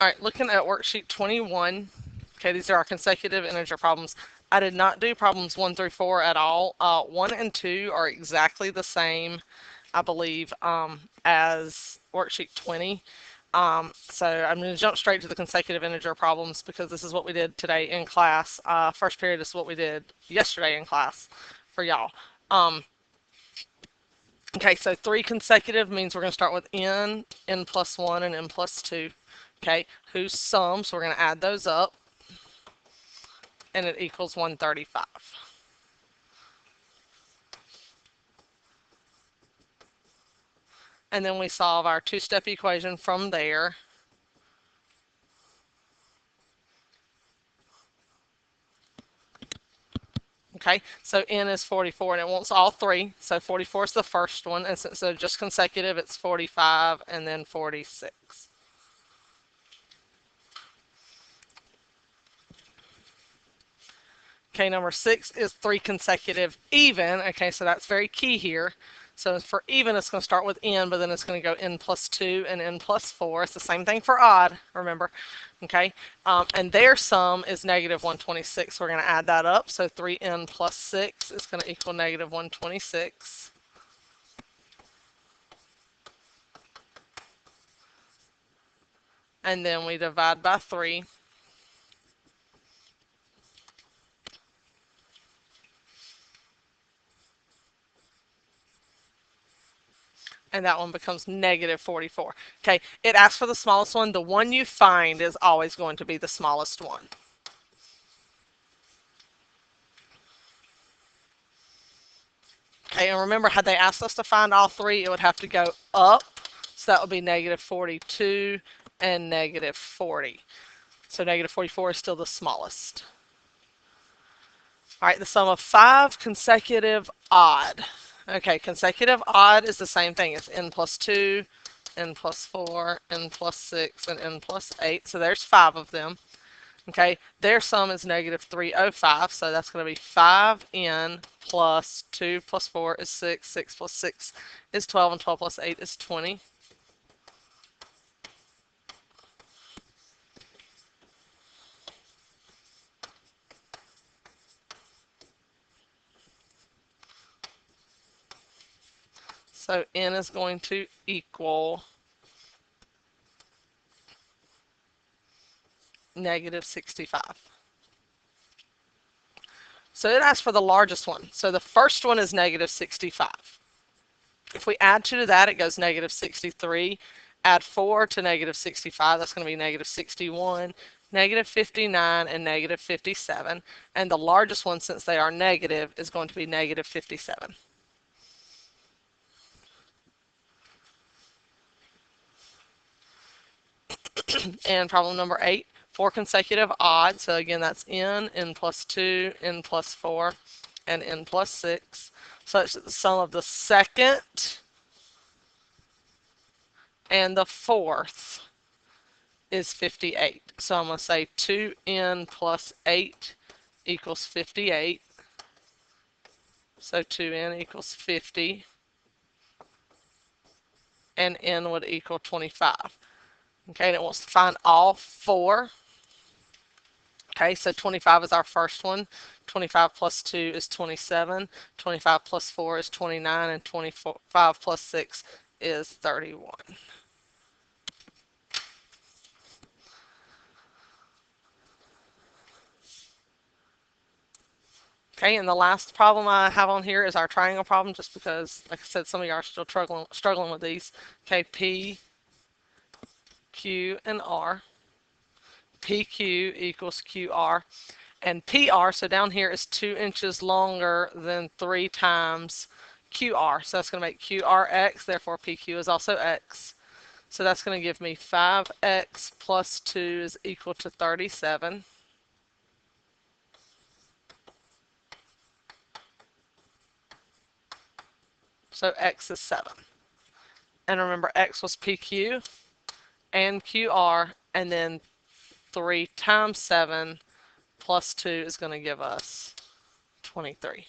All right, looking at worksheet 21. Okay, these are our consecutive integer problems. I did not do problems 1 through 4 at all. 1 and 2 are exactly the same, I believe, as worksheet 20. So I'm going to jump straight to the consecutive integer problems because this is what we did today in class. First period is what we did yesterday in class for y'all. Okay, so 3 consecutive means we're going to start with n plus 1, and n plus 2. Okay, whose sum, so we're going to add those up, and it equals 135. And then we solve our two-step equation from there. Okay, so n is 44, and it wants all 3. So 44 is the first one, and since they're just consecutive, it's 45 and then 46. Okay, number 6 is 3 consecutive even. Okay, so that's very key here. So for even, it's going to start with n, but then it's going to go n plus 2 and n plus 4. It's the same thing for odd, remember. Okay, and their sum is negative 126. We're going to add that up. So 3n plus 6 is going to equal negative 126. And then we divide by 3. And that one becomes negative 44. Okay, it asks for the smallest one. The one you find is always going to be the smallest one. Okay, and remember, had they asked us to find all 3, it would have to go up. So that would be negative 42 and negative 40. So negative 44 is still the smallest. All right, the sum of 5 consecutive odd. Okay, consecutive odd is the same thing. It's n plus 2, n plus 4, n plus 6, and n plus 8. So there's 5 of them. Okay, their sum is negative 305, so that's going to be 5n plus 2 plus 4 is 6, 6 plus 6 is 12, and 12 plus 8 is 20. So n is going to equal negative 65. So it asks for the largest one. So the first one is negative 65. If we add 2 to that, it goes negative 63. Add 4 to negative 65, that's going to be negative 61, negative 59, and negative 57. And the largest one, since they are negative, is going to be negative 57. And problem number 8, 4 consecutive odd. So again, that's n plus 2, n plus 4, and n plus 6, such that the sum of the second and the fourth is 58. So I'm going to say 2n plus 8 equals 58. So 2n equals 50. And n would equal 25. Okay, and it wants to find all 4. Okay, so 25 is our first one. 25 plus 2 is 27. 25 plus 4 is 29. And 25 plus 6 is 31. Okay, and the last problem I have on here is our triangle problem, just because, like I said, some of you are still struggling with these. Okay, P, Q, and R. PQ equals QR. And PR, so down here, is 2 inches longer than 3 times QR. So that's going to make QR X, therefore PQ is also X. So that's going to give me 5X plus 2 is equal to 37. So X is 7. And remember, X was PQ and QR, and then 3 times 7 plus 2 is going to give us 23.